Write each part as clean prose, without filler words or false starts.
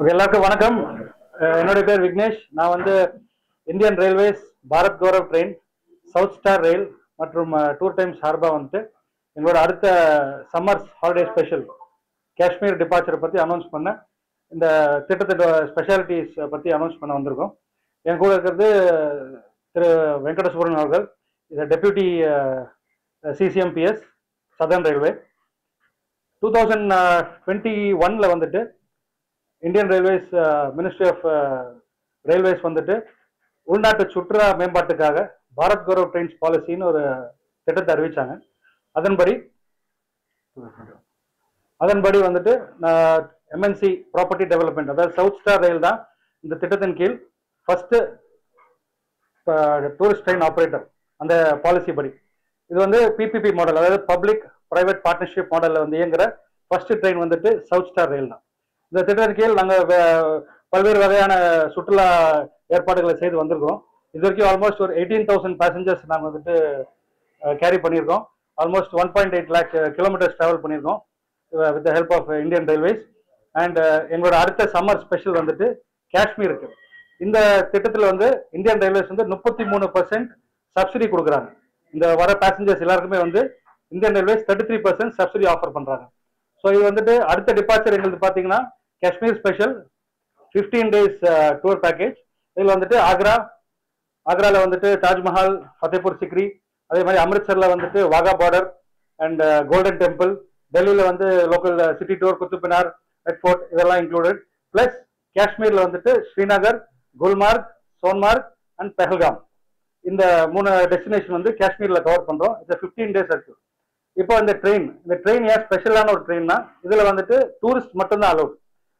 எல்லாருக்கும் வணக்கம். என்னுடைய பேர் விக்னேஷ். நான் வந்து Indian railways, Bharat Gaurav train, south star rail மற்றும் டூர் டைம்ஸ் சார்பா வந்துட்டு எங்களோட அடுத்த சம்மர் ஹாலிடே ஸ்பெஷல் காஷ்மீர் டிபார்ச்சரை பற்றி அனௌன்ஸ் பண்ண இந்த திட்டத்தோட ஸ்பெஷாலிட்டிஸ் பற்றி அனௌன்ஸ் பண்ண வந்திருக்கோம். என் கூட இருக்கிறது திரு வெங்கட சுப்ரமணியன் அவர்கள், இது டெப்யூட்டி சிசிஎம்பிஎஸ் சதர்ன் ரயில்வே. 2021 வந்துட்டு Indian railways ministry of railways வந்துட்டு உள்நாட்டு சுற்றுலா மேம்பாட்டுக்காக பாரத் கௌரவ் ட்ரெயின்ஸ் பாலிசின்னு ஒரு திட்டத்தை அறிவிச்சாங்க. அதன்படி வந்துட்டு எம்என்சி ப்ராப்பர்ட்டி டெவலப்மெண்ட், அதாவது சவுத் ஸ்டார் ரயில் தான் இந்த திட்டத்தின் கீழ் ஃபர்ஸ்ட் டூரிஸ்ட் ட்ரெயின் ஆப்ரேட்டர். அந்த பாலிசி படி இது வந்து பிபிபி மாடல், அதாவது பப்ளிக் பிரைவேட் பார்ட்னர்ஷிப் மாடலில் வந்து இயங்குற ஃபர்ஸ்ட் ட்ரெயின் வந்துட்டு சவுத் ஸ்டார் ரயில் தான். இந்த திட்டத்தின் கீழ் நாங்கள் பல்வேறு வகையான சுற்றுலா ஏற்பாடுகளை செய்து வந்திருக்கிறோம். இது வரைக்கும் ஆல்மோஸ்ட் ஒரு 18,000 பேசஞ்சர்ஸ் நாங்கள் வந்துட்டு கேரி பண்ணியிருக்கோம். ஆல்மோஸ்ட் 1.8 lakh கிலோமீட்டர்ஸ் ட்ராவல் பண்ணியிருக்கோம் with the help of Indian railways. And எங்களோட அடுத்த சம்மர் ஸ்பெஷல் வந்துட்டு காஷ்மீருக்கு. இந்த திட்டத்தில் வந்து இந்தியன் ரயில்வேஸ் வந்து 33% சப்சிடி கொடுக்குறாங்க. இந்த வர பேசஞ்சர்ஸ் எல்லாருக்குமே வந்து இந்தியன் ரயில்வேஸ் 33% சப்சிடி ஆஃபர் பண்ணுறாங்க. ஸோ இது வந்துட்டு அடுத்த டிபார்ச்சர் எங்களுக்கு பார்த்தீங்கன்னா Kashmir special 15 days tour package. இதில் வந்துட்டு ஆக்ராவில் வந்துட்டு தாஜ்மஹால், ஃபத்தேபூர் சிக்ரி, அதே மாதிரி அமிர்த்சரில் வந்துட்டு Wagah border and golden temple, டெல்லியில் வந்து local city tour, Qutub Minar, red fort, இதெல்லாம் இன்க்ளூடட். பிளஸ் காஷ்மீரில் வந்துட்டு ஸ்ரீநகர், குல்மார்க், சோன்மார்க் அண்ட் பெஹல்காம், இந்த 3 டெஸ்டினேஷன் வந்து காஷ்மீரில் கவர் பண்ணுறோம். இது 15 days இருக்கு. இப்போ இந்த ட்ரெயின் ஏன் ஸ்பெஷலான ஒரு ட்ரெயின்னா, இதில் வந்துட்டு டூரிஸ்ட் மட்டும்தான் allowed.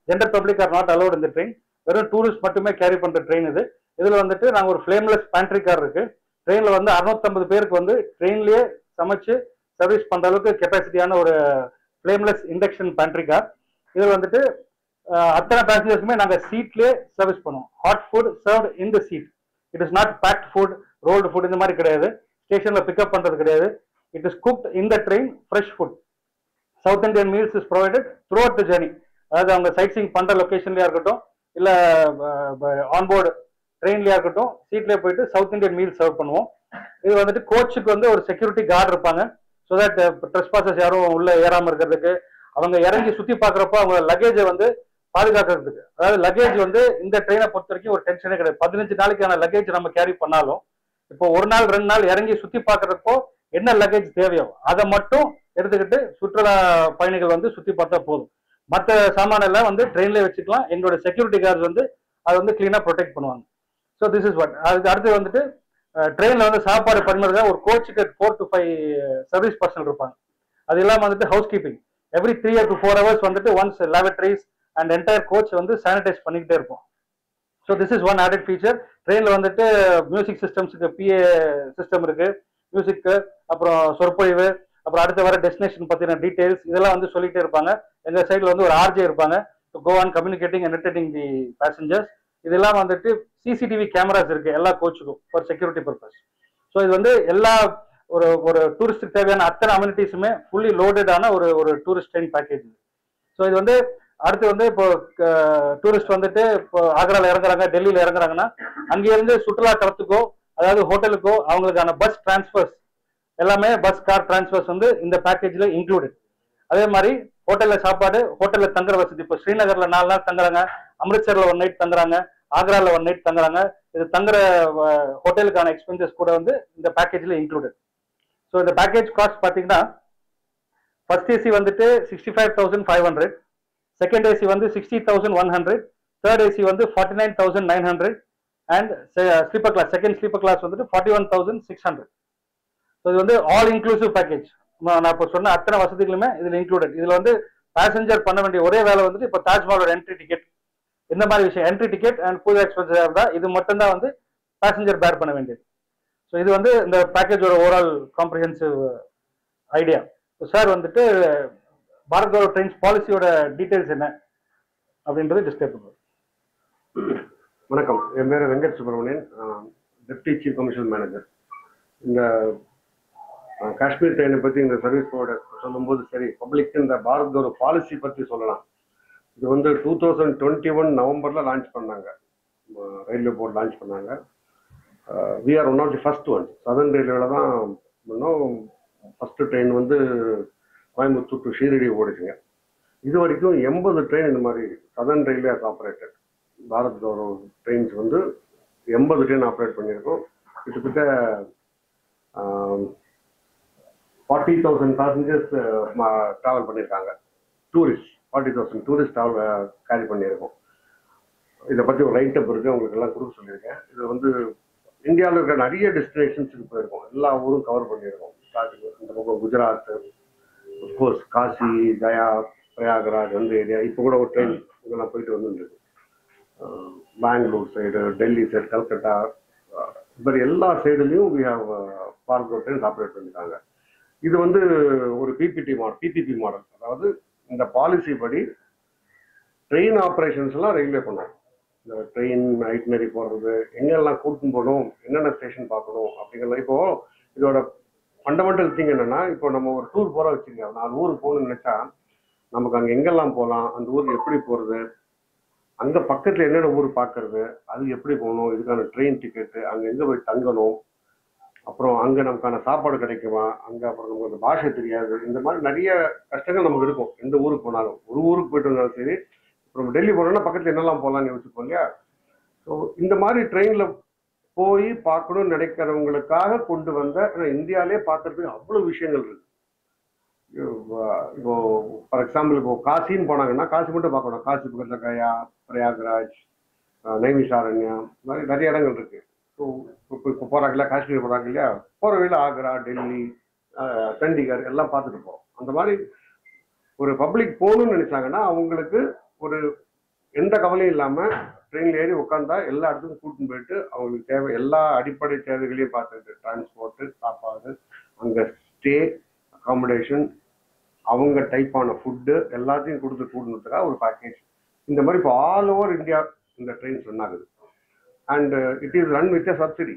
General public are not allowed இந்த ட்ரெயின். வெறும் டூரிஸ்ட் மட்டுமே கேரி பண்ற ட்ரெயின் இது. இதுல வந்துட்டு நாங்க ஒரு ஃபிளேம்லெஸ் பேண்ட்ரி கார் இருக்கு. ட்ரெயின்ல வந்து 650 பேருக்கு வந்து ட்ரெயின்லயே சமைச்சு சர்வீஸ் பண்ற அளவுக்கு கெப்பாசிட்டியான ஒரு ஃபிளேம்லெஸ் இண்டக்ஷன் பேண்ட்ரி கார். இதுல வந்துட்டு அத்தனை பேசஞ்சர்ஸ்க்குமே நாங்க சீட்லயே சர்வீஸ் பண்ணுவோம். Hot food served in the seat. It is not packed food, rolled food இந்த மாதிரி கிடையாது. ஸ்டேஷன்ல பிக்அப் பண்றது கிடையாது. It is cooked in the train, fresh food. South Indian meals is provided throughout the journey. அதாவது அவங்க side seeing பண்ற லொகேஷன்லயா இருக்கட்டும், இல்ல ஆன்போர்டு ட்ரெயின்லயா இருக்கட்டும், சீட்லயே போயிட்டு சவுத் இந்தியன் மீல் சர்வ் பண்ணுவோம். இது வந்துட்டு கோச்சுக்கு வந்து ஒரு செக்யூரிட்டி கார்டு இருப்பாங்க. ஸோ தட் ட்ரெஸ்பாசர்ஸ் யாரும் உள்ள ஏறாம இருக்கிறதுக்கு, அவங்க இறங்கி சுத்தி பாக்குறப்போ அவங்க லக்கேஜை வந்து பாதுகாக்கிறதுக்கு. அதாவது லக்கேஜ் வந்து இந்த ட்ரெயினை பொறுத்த வரைக்கும் ஒரு டென்ஷனே கிடையாது. 15 நாளைக்கான லக்கேஜ் நம்ம கேரி பண்ணாலும், இப்போ ஒரு நாள் 2 நாள் இறங்கி சுத்தி பாக்குறப்போ என்ன லக்கேஜ் தேவையோ அதை மட்டும் எடுத்துக்கிட்டு சுற்றுலா பயணிகள் வந்து சுத்தி பார்த்தா போதும். மற்ற சாமான எல்லாம் வந்து ட்ரெயின்லேயே வச்சுக்கலாம். எங்களோட செக்யூரிட்டி கார்டு வந்து அதை வந்து கிளீனா ப்ரொடெக்ட் பண்ணுவாங்க. So this is what. அதுக்கு அடுத்து வந்துட்டு ட்ரெயின்ல வந்து சாப்பாடு பரிமாறுறதா ஒரு கோச்சுக்கு 4 to 5 சர்வீஸ் பர்சனல் இருப்பாங்க. அது இல்லாமல் வந்துட்டு house keeping every 3 to 4 hours வந்துட்டு once laboratories and entire coach வந்து சானிடைஸ் பண்ணிக்கிட்டே இருப்போம். So this is one added feature. ட்ரெயின்ல வந்துட்டு மியூசிக் சிஸ்டம்ஸுக்கு PA சிஸ்டம் இருக்கு. மியூசிக்கு, அப்புறம் சொற்பொழிவு, அப்புறம் அடுத்த வர டெஸ்டினேஷன் பத்தின டீடைல்ஸ் இதெல்லாம் வந்து சொல்லிட்டே இருப்பாங்க. எங்க சைட்ல வந்து ஒரு ஆர்ஜே இருப்பாங்க to go on communicating and entertaining the passengers. இதெல்லாம் வந்துட்டு சிசிடிவி கேமராஸ் இருக்கு எல்லா கோச்சுக்கும் ஃபார் செக்யூரிட்டி பர்பஸ். ஸோ இது வந்து எல்லா ஒரு டூரிஸ்டுக்கு தேவையான அத்தனை அம்யூனிட்டிஸுமே ஃபுல்லி லோடடான ஒரு டூரிஸ்ட் ட்ரெயின் பேக்கேஜ். ஸோ இது வந்து அடுத்து வந்து இப்போ டூரிஸ்ட் வந்துட்டு இப்போ ஆக்ரால இறங்குறாங்க, டெல்லியில இறங்குறாங்கன்னா அங்கிருந்து சுற்றுலா தலத்துக்கோ அதாவது ஹோட்டலுக்கோ அவங்களுக்கான பஸ் டிரான்ஸ்பர்ஸ் எல்லாமே, பஸ் கார் டிரான்ஸ்பர்ஸ் வந்து இந்த பேக்கேஜ்ல இன்க்ளூடட். அதே மாதிரி ஹோட்டல்ல சாப்பாடு, ஹோட்டல்ல தங்குற வசதி. இப்போ ஸ்ரீநகர்ல 4 நாள் தங்குறாங்க, அமிர்த்சர்ல 1 night தங்குறாங்க, ஆக்ரால 1 night தங்குறாங்க. இது தங்குற ஹோட்டலுக்கான எக்ஸ்பென்சஸ் கூட வந்து இந்த பேக்கேஜ்ல இன்க்ளூடட். ஸோ இந்த பேக்கேஜ் காஸ்ட் பார்த்தீங்கன்னா ஃபர்ஸ்ட் ஏசி வந்துட்டு 65,500, செகண்ட் ஏசி வந்து 60,100, தேர்ட் ஏசி வந்து 49,900 and sleeper class, second sleeper class வந்துட்டு 41,600. ஸோ இது வந்து ஆல் இன்க்ளூசிவ் பேக்கேஜ். நான் இப்போ சொன்ன அத்தனை வசதிகளுமே இதில் இன்க்ளூடட். இதில் வந்து பேசஞ்சர் பண்ண வேண்டிய ஒரே வேலை வந்துட்டு இப்போ தாஜ்மஹாலோட என்ட்ரி டிக்கெட், இந்த மாதிரி விஷயம், entry ticket and food expenses இருந்தால் இது மட்டும்தான் வந்து பேசஞ்சர் பேர் பண்ண வேண்டியது. ஸோ இது வந்து இந்த பேக்கேஜோட ஓவரால் காம்ப்ரிஹென்சிவ் ஐடியா. சார் வந்துட்டு பாரத் கௌரவ் ட்ரெயின்ஸ் பாலிசியோட டீடைல்ஸ் என்ன அப்படின்றது டிஸ்கஸ் பண்ணுவோம். வணக்கம், என் பேர் Venkat Subramanian, deputy chief commission manager. இந்த காஷ்மீர் ட்ரெயினை பற்றி இந்த சர்வீஸ் ப்ரொவைடர் சொல்லும்போது சரி, பப்ளிக் இந்த பாரத் கௌரவ் பாலிசி பற்றி சொல்லலாம். இது வந்து 2021 நவம்பரில் லான்ச் பண்ணாங்க, ரயில்வே போர்டு லான்ச் பண்ணாங்க. We are one of the first one. Southern ரயில்வேல தான் இன்னும் ஃபர்ஸ்ட் ட்ரெயின் வந்து கோயம்புத்தூர் டு ஷீரடி ஓடிச்சுங்க. இது வரைக்கும் 80 ட்ரெயின் இந்த மாதிரி southern railway operated. Bharat trains வந்து 80 ட்ரெயின் ஆப்ரேட் பண்ணியிருக்கோம். கிட்டத்தட்ட 40,000 பேசஞ்சர்ஸ் ட்ராவல் பண்ணியிருக்காங்க. டூரிஸ்ட் 40,000 டூரிஸ்ட் கேரி பண்ணியிருக்கோம். இதை பற்றி ஒரு ரைட்டப் இருக்குது, உங்களுக்கு எல்லாம் கொடுக்க சொல்லியிருக்கேன். இது வந்து இந்தியாவில் இருக்கிற நிறைய டெஸ்டினேஷன்ஸுக்கு போயிருக்கோம், எல்லா ஊரும் கவர் பண்ணியிருக்கோம். இந்த பக்கம் குஜராத், அஃப்கோர்ஸ் காசி, கயா, பிரயாகராஜ் அந்த ஏரியா. இப்போ கூட ஒரு ட்ரெயின் இதெல்லாம் போயிட்டு வந்துருக்கு. பெங்களூர் சைடு, டெல்லி சைடு, கல்கட்டா, இது மாதிரி எல்லா சைடுலையும் வி ஹவ் பார்கோ ட்ரெயின்ஸ் ஆப்ரேட் பண்ணியிருக்காங்க. இது வந்து ஒரு பிபிபி மாடல். அதாவது இந்த பாலிசி படி ட்ரெயின் ஆப்ரேஷன்ஸ்லாம் ரயில்வே பண்ணுவோம். இந்த ட்ரெயின் ஐட்னரி போடுறது, எங்கெல்லாம் கூட்டின்னு போகணும், என்னென்ன ஸ்டேஷன் பார்க்கணும் அப்படிங்கிறத. இப்போ இதோட ஃபண்டமெண்டல் திங் என்னன்னா, இப்போ நம்ம ஒரு டூர் போகிற வச்சுங்க, 4 ஊருக்கு போகணும்னு நினைச்சா நமக்கு அங்கே எங்கெல்லாம் போகலாம், அந்த ஊருக்கு எப்படி போகிறது, அங்கே பக்கத்தில் என்னென்ன ஊர் பார்க்கறது, அது எப்படி போகணும், இதுக்கான ட்ரெயின் டிக்கெட்டு, அங்கே எங்கே போய் தங்கணும், அப்புறம் அங்கே நமக்கான சாப்பாடு கிடைக்குமா, அங்கே அப்புறம் நமக்கு அந்த பாஷை தெரியாது, இந்த மாதிரி நிறைய கஷ்டங்கள் நமக்கு இருக்கும். எந்த ஊருக்கு போனாலும், ஒரு ஊருக்கு போயிட்டு வந்தாலும் சரி. அப்புறம் டெல்லி போனோம்னா பக்கத்தில் என்னெல்லாம் போகலான்னு யோசிப்போம் இல்லையா? ஸோ இந்த மாதிரி ட்ரெயினில் போய் பார்க்கணும்னு நினைக்கிறவங்களுக்காக கொண்டு வந்த, இந்தியாவிலே பார்க்கறதுக்கு அவ்வளோ விஷயங்கள் இருக்கு. இப்போ ஃபார் எக்ஸாம்பிள் இப்போ காசின்னு போனாங்கன்னா காசி மட்டும் பார்க்கணும். காசி பக்கத்தில் கயா, பிரயாகராஜ், நைமிஷாரண்யா, இந்த மாதிரி நிறைய இடங்கள் இருக்கு. ஸோ இப்போ போகிறாங்க இல்லையா, காஷ்மீர் போகிறாங்க இல்லையா, போகிற வழியில் ஆக்ரா, டெல்லி, சண்டிகர் எல்லாம் பார்த்துட்டு போகிறோம். அந்த மாதிரி ஒரு பப்ளிக் போகணும்னு நினைச்சாங்கன்னா அவங்களுக்கு ஒரு எந்த கவலையும் இல்லாமல் ட்ரெயினில் ஏறி உட்காந்தா எல்லா இடத்துக்கும் கூட்டின்னு போயிட்டு அவங்களுக்கு தேவை எல்லா அடிப்படை தேவைகளையும் பார்த்துட்டு, டிரான்ஸ்போர்ட்டு, சாப்பாடு, அங்கே ஸ்டே, அகாமடேஷன், அவங்க டைப்பான ஃபுட்டு எல்லாத்தையும் கொடுத்து கூடணுத்துக்காக ஒரு பேக்கேஜ். இந்த மாதிரி இப்போ ஆல் ஓவர் இந்தியா இந்த ட்ரெயின்ஸ் ரன் ஆகுது. And it is run with subsidy.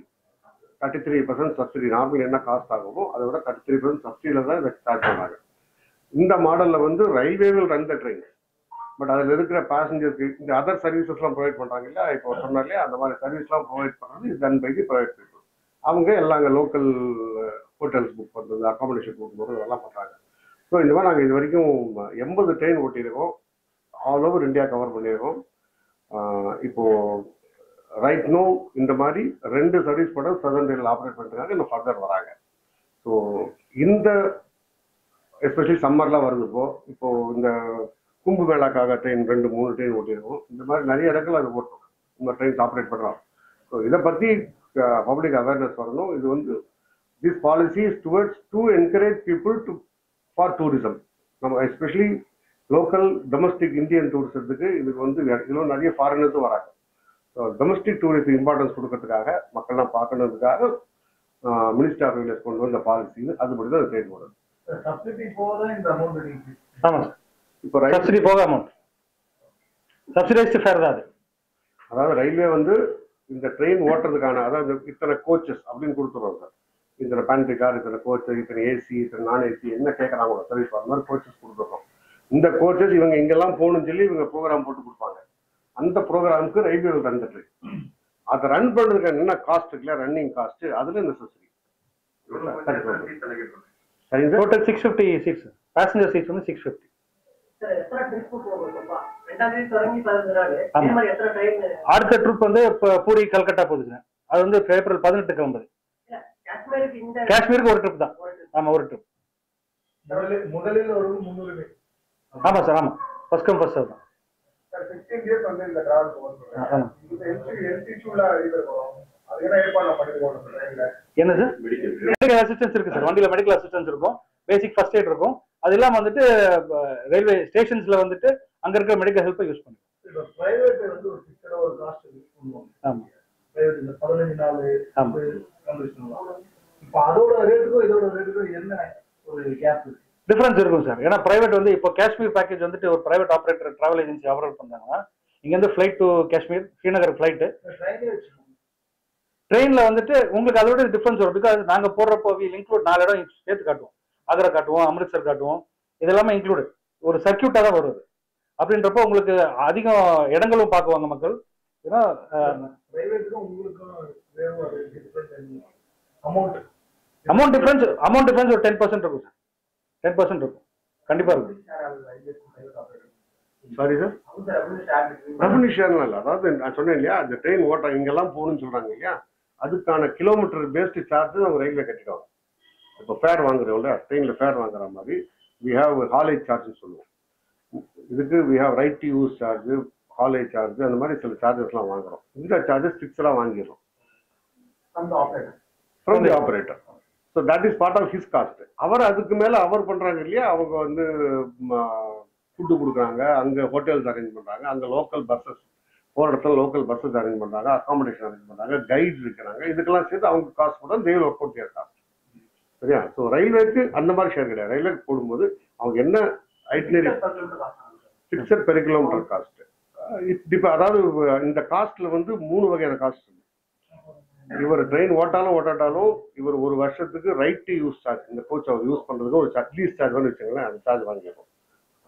33% subsidy. Normal என்ன காஸ்ட் ஆகுமோ அதை விட 33% சப்சிடியில் தான் இதை ஸ்டார்ட் பண்ணாங்க. இந்த மாடலில் வந்து railway will run the train. But அதில் இருக்கிற பேசஞ்சருக்கு இந்த அதர் சர்வீசஸ்லாம் ப்ரொவைட் பண்ணுறாங்க இல்லையா, இப்போ சொன்னாலே அந்த மாதிரி சர்வீஸ்லாம் ப்ரொவைட் பண்ணுறது இது run by the private people. அவங்க எல்லாம் அங்கே லோக்கல் ஹோட்டல்ஸ் புக் பண்ணுறது, அகாமடேஷன் புக் பண்ணுறது இதெல்லாம் பண்ணுறாங்க. ஸோ இந்த மாதிரி நாங்கள் இது வரைக்கும் 80 ட்ரெயின் ஓட்டியிருக்கோம். ஆல் ஓவர் இந்தியா கவர் பண்ணியிருக்கோம். இப்போது ரைட் நோ இந்த மாதிரி 2 சர்வீஸ் படம் சதர்ன் ரயில் ஆப்ரேட் பண்ணுறதுக்காக இன்னும் ஃபர்தர் வராங்க. ஸோ இந்த எஸ்பெஷலி சம்மர்லாம் வருது. இப்போ இந்த கும்பு மேளாக்காக ட்ரெயின் 2-3 ட்ரெயின் ஓட்டியிருக்கோம். இந்த மாதிரி நிறைய இடங்கள் அது ஓட்டும், இந்த ட்ரெயின்ஸ் ஆப்ரேட் பண்ணுறோம். ஸோ இதை பற்றி பப்ளிக் அவேர்னஸ் வரணும். இது வந்து this policy is towards to encourage people to for tourism. நம்ம எஸ்பெஷலி லோக்கல் டொமஸ்டிக் இந்தியன் டூரிசத்துக்கு இதுக்கு வந்து இன்னும் நிறைய ஃபாரினர்ஸும் வராங்க. ஸோ டொமஸ்டிக் டூரிஸ்ட் இம்பார்ட்டன்ஸ் கொடுக்கறதுக்காக, மக்கள்லாம் பார்க்கணுன்றதுக்காக மினிஸ்டர் ஆஃப் ரயில்வேஸ் கொண்டு வந்த பாலிசி அதுபடி தான் செயல்படுது. சப்சிடி போக இந்த அமௌண்ட். ஆமாம் சார். இப்போ சப்சிடி போக அமௌண்ட் சப்சிடைஸ்டு ஃபேர் தான் அது. அதாவது ரயில்வே வந்து இந்த ட்ரெயின் ஓட்டுறதுக்கான, அதாவது இத்தனை கோச்சஸ் அப்படின்னு கொடுத்துருவோம் சார். இத்தனை பேண்ட்ரி கார், இத்தனை கோச், இத்தனை ஏசி, இத்தனை நான் ஏசி, என்ன கேட்குறாங்களோ சர்வீஸ் அந்த மாதிரி கோச்சஸ் கொடுத்துருக்கோம். இந்த கோச்சஸ் இவங்க இங்கெல்லாம் போகணும்னு சொல்லி இவங்க ப்ரோக்ராம் போட்டு கொடுப்பாங்க. அந்த ப்ரோக்ராமுக்கு ரயில்வே ரன் த ட்ரெயின். அதை ரன் பண்ணுறதுக்கு என்ன காஸ்ட் இருக்குல்ல, ரன்னிங் காஸ்ட், அதில் இந்த சப்சிடி. சரிங்க sir. Total 650 seats, passenger seats வந்து 650. அடுத்த ட்ரிப் வந்து இப்போ பூரி கல்கட்டா போகுதுங்க. அது வந்து ஏப்ரல் 18 கிளம்புது. காஷ்மீருக்கு ஒரு ட்ரிப் தான். ஆமா, ஒரு ட்ரிப். முதலில் ஒரு முன்னுரிமை. ஆமா சார், ஆமா. ஃபர்ஸ்ட் கம் ஃபர்ஸ்ட் சர்வ் தான். சார் 15 டேஸ் வந்து இந்த டிராவல் போறோம். இது எல்சியூல இருக்கும். அது என்ன ஏற்பாடு பண்ணிருக்கோம்? என்ன சார்? மெடிக்கல் அசிஸ்டன்ஸ் இருக்கு சார். வண்டியில மெடிக்கல் அசிஸ்டன்ஸ் இருக்கும், பேசிக் ஃபர்ஸ்ட் எய்ட் இருக்கும். அது இல்லாம வந்துட்டு ரயில்வே ஸ்டேஷன்ஸ்ல வந்துட்டு அங்க இருக்கிற மெடிக்கல் ஹெல்ப்பை யூஸ் பண்ணுவோம். இப்போ பிரைவேட் வந்து ஒரு ஃபிக்ஸடா ஒரு காஸ்ட் பண்ணுவாங்க. ஆமா, பிரைவேட் இந்த 15 நாள். ஆமா. இப்போ அதோட ரேட்டுக்கும் இதோட ரேட்டுக்கும் என்ன ஒரு கேப் இருக்கு? டிஃபரன்ஸ் இருக்கும் சார். ஏன்னா பிரைவேட் வந்து இப்போ காஷ்மீர் பேக்கேஜ் வந்துட்டு ஒரு private operator travel agency operate பண்றாங்கன்னா, இங்க இருந்து flight to Kashmir, Srinagar flight. ட்ரெயின்ல வந்துட்டு உங்களுக்கு அதோட டிஃபரன்ஸ் வரும். பிகாஸ் நாங்க போடுறப்போ இன்க்ளூட் 4 இடம் சேர்த்து காட்டுவோம். ஆக்ரா காட்டுவோம், அமிர்த்சர் காட்டுவோம். இதெல்லாமே இன்க்ளூடு. ஒரு சர்க்கியூட்டா தான் வருது. அப்படின்றப்போ உங்களுக்கு அதிகம் இடங்களும் பார்க்குவாங்க மக்கள். ஏன்னா பிரைவேட்டுக்கும் உங்களுக்கும் அமௌண்ட் அமௌண்ட் டிஃபரன்ஸ் ஒரு 10% இருக்கும் சார். 10% இருக்கும், கண்டிப்பா இருக்கும். சாரி சார், ரெவன்யூ ஷேர்லாம் இல்லை. அதாவது நான் சொன்னேன் இல்லையா, அந்த ட்ரெயின் ஓட்ட இங்கெல்லாம் போகணும்னு சொல்றாங்க இல்லையா, அதுக்கான கிலோமீட்டர் பேஸ்டு சார்ஜ் அவங்க ரயில்வே கட்டிடுவாங்க. இப்போ ஃபேர் வாங்குறோம்ல, ட்ரெயினில் ஃபேர் வாங்குற மாதிரி வி ஹாவ் ஹாலேஜ் சார்ஜ்னு சொல்லுவோம். இதுக்கு we have right to use charge, haulage charge, அந்த மாதிரி சில சார்ஜஸ்லாம் வாங்குறோம். இந்த சார்ஜஸ் ஃபிக்ஸடாக வாங்கிடுறோம் from the operator. So that is part of his cost. அவர் அதுக்கு மேலே அவர் பண்ணுறாங்க இல்லையா, அவங்க வந்து ஃபுட்டு கொடுக்குறாங்க, அங்கே ஹோட்டல்ஸ் அரேஞ்ச் பண்ணுறாங்க, அங்கே லோக்கல் பஸ்ஸஸ் போகிற இடத்துல லோக்கல் பஸ்ஸஸ் அரேஞ்ச் பண்ணுறாங்க, அகாமடேஷன் அரேஞ்ச் பண்ணுறாங்க, கைட் இருக்கிறாங்க. இதுக்கெல்லாம் சேர்த்து அவங்க காசு போட they will work out their cost. சரியா? ஸோ ரயில்வேக்கு அந்த மாதிரி ஷேர் கிடையாது. ரயில்வேக்கு போடும்போது அவங்க என்ன itinerary fixed per kilometre cost. இப்போ அதாவது இந்த காஸ்ட்ல வந்து 3 வகையான காஸ்ட் இருக்கு. இவர் ட்ரெயின் ஓட்டாட்டாலும் இவர் ஒரு வருஷத்துக்கு ரைட் டு யூஸ் சார்ஜ், இந்த கோச் அவர் யூஸ் பண்றதுக்கு ஒரு அட்லீஸ்ட் சார்ஜ் வந்து வச்சுங்களேன், அந்த சார்ஜ் வாங்கிடுவோம்.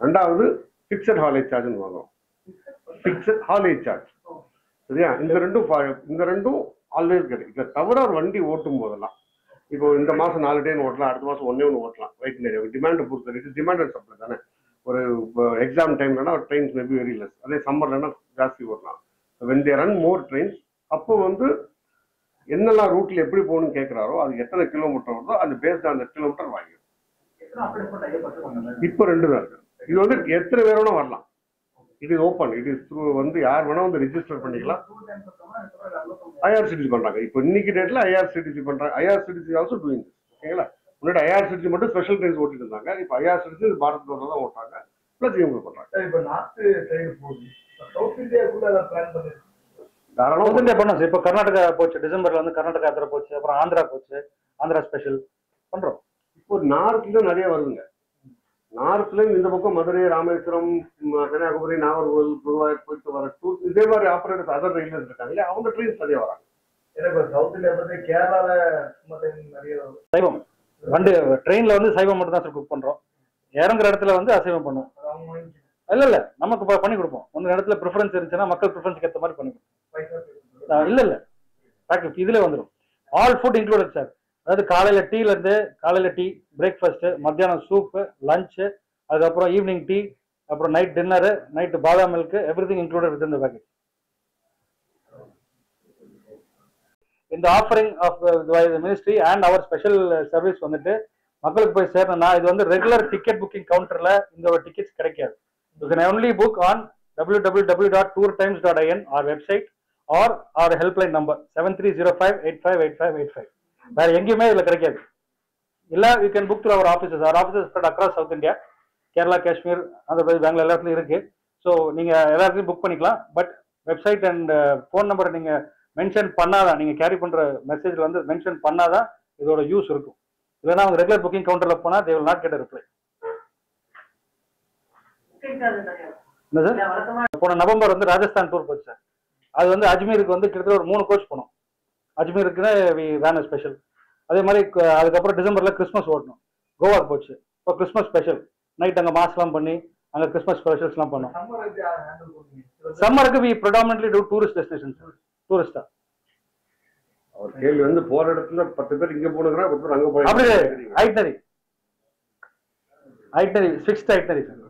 ரெண்டாவது ஃபிக்ஸட் ஹாலேஜ் சார்ஜ்னு வாங்குவோம். Fixed haulage charge. சரியா? இந்த ரெண்டும் ஆல்வேஸ் கிடைக்கும். இதை தவிர ஒரு வண்டி ஓட்டும் போதெல்லாம், இப்போ இந்த மாசம் 4 ட்ரெயின் ஓட்டலாம், அடுத்த மாசம் 1 ஓட்டலாம். ரைட் நிறைய டிமாண்ட் பொறுத்த டிமாண்ட் அண்ட் சப்ளை தானே. ஒரு எக்ஸாம் டைம்லனா ட்ரெயின்ஸ் மேபி வெரி லெஸ், அதே சம்மர்லனா ஜாஸ்தி ஓட்டலாம். When they run more trains, அப்போ வந்து என்னெல்லாம் ரூட்ல எப்படி போகணும்னு கேட்கிறாரோ, அது எத்தனை கிலோமீட்டர் வருதோ அது பேஸ்ட் அந்த கிலோமீட்டர் வாங்கிடும். இப்போ 2 தான் இருக்கு. இது வந்து எத்தனை பேர் வேணா வரலாம். It is open, it is through, வந்து யார் வேணா வந்து ரிஜிஸ்டர் பண்ணிக்கலாம். ஐஆர்சிடிசி பண்றாங்க. இப்போ இன்னைக்கு டேட்ல ஐஆர்சிடிசி பண்றாங்க. IRCTC also doing this. ஓகேங்களா? முன்னாடி ஐஆர்சிடிசி மட்டும் ஸ்பெஷல் ட்ரெயின்ஸ் ஓட்டிட்டு இருந்தாங்க. இப்போ ஐஆர்சிடிசி பாரத் ரோட்ல தான் ஓட்டாங்க, பிளஸ் இவங்க பண்றாங்க. இப்போ நார்த் சைடு போகுது, சவுத் இந்தியாவுக்குள்ள அதை பிளான் பண்ணி தாராளமாக சவுத் இந்தியா பண்ணோம் சார். இப்போ கர்நாடகா போச்சு, டிசம்பர்ல வந்து கர்நாடகா யாத்திரை போச்சு, அப்புறம் ஆந்திரா போச்சு, ஆந்திரா ஸ்பெஷல் பண்றோம். இப்போ நார்த்ல நிறைய வருதுங்க. நார்த்ல இந்த பக்கம் மதுரை, ராமேஸ்வரம், கன்னியாகுமரி, நாகர்கோவில், குருவாயூர் போயிட்டு வர டூர், இதே மாதிரி ஆப்ரேட்டர்ஸ் அதர் ரயில்வேஸ் இருக்காங்க, அவங்க ட்ரெயின்ஸ் நிறைய வராங்க. எனக்கு சவுத் இந்தியா பத்தி கேரளால நிறைய சைவம் வண்டி ட்ரெயின்ல வந்து சைவம் மட்டும் தான் சார் குக் பண்றோம். இறங்குற இடத்துல வந்து அசைவம் பண்ணுவோம். இல்ல நமக்கு பண்ணி கொடுப்போம். ஒன்னு இடத்துல ப்ரிஃபரன்ஸ் இருந்துச்சுன்னா மக்கள் ப்ரிஃபரன்ஸ்க்கு ஏற்ற மாதிரி பண்ணி கொடுப்போம். இல்ல பேக்கேஜ் இதுல வந்துடும். All food included sir. அதாவது காலையில டீ பிரேக்ஃபாஸ்ட், மத்தியானம் சூப்பு, லஞ்ச், அதுக்கப்புறம் ஈவினிங் டீ, அப்புறம் நைட் டின்னரு, நைட்டு பாதாம் மில்க், எவ்ரிதிங் இன்க்ளூடட் வித் இந்த பேக்கேஜ். இந்த offering of ministry and our special service வந்துட்டு மக்களுக்கு போய் சேரணும்னா, இது வந்து ரெகுலர் டிக்கெட் புக்கிங் கவுண்டர்ல இந்த ஒரு டிக்கெட்ஸ் கிடைக்காது. You can only book on www.tourtimes.in, our website, or our helpline number 7305858585. வேற எங்கேயுமே இதுல கிடைக்காது. இல்ல you can book through our offices. Our offices spread across South India, Kerala, Kashmir, Andhra Pradesh, Bangalore, எல்லாத்துலயும் இருக்கு. ஸோ நீங்க எல்லாத்தையும் புக் பண்ணிக்கலாம். But website and phone number நீங்க மென்ஷன் பண்ணாதான், நீங்க கேரி பண்ற மெசேஜ்ல வந்து மென்ஷன் பண்ணாதான் இதோட யூஸ் இருக்கும். இல்லைன்னா அவங்க ரெகுலர் புக்கிங் கவுண்டர்ல போனா they will not get a reply. போன நவம்பர் வந்து ராஜஸ்தான் டூர் போச்சு சார். அது வந்து அஜ்மீருக்கு வந்து கிட்டத்தட்ட ஒரு 3 கோச் போனோம். அஜ்மீருக்குன்னு வேன் ஸ்பெஷல். அதே மாதிரி அதுக்கப்புறம் டிசம்பர்ல கிறிஸ்மஸ் ஓட்டணும். கோவாக்கு போச்சு. இப்போ கிறிஸ்மஸ் ஸ்பெஷல் நைட் அங்கே மாஸ்லாம் பண்ணி அங்கே கிறிஸ்மஸ் ஸ்பெஷல்ஸ்லாம் பண்ணோம். சம்மருக்கு we predominantly do tourist destination sir. டூரிஸ்டா அவர் கேள்வி வந்து போற இடத்துல 10 பேர் இங்க போனுங்கிறா, 10 பேர் அங்க போய் அப்படி ஐட்னரி ஃபிக்ஸ்ட் ஐட்னரி சார்.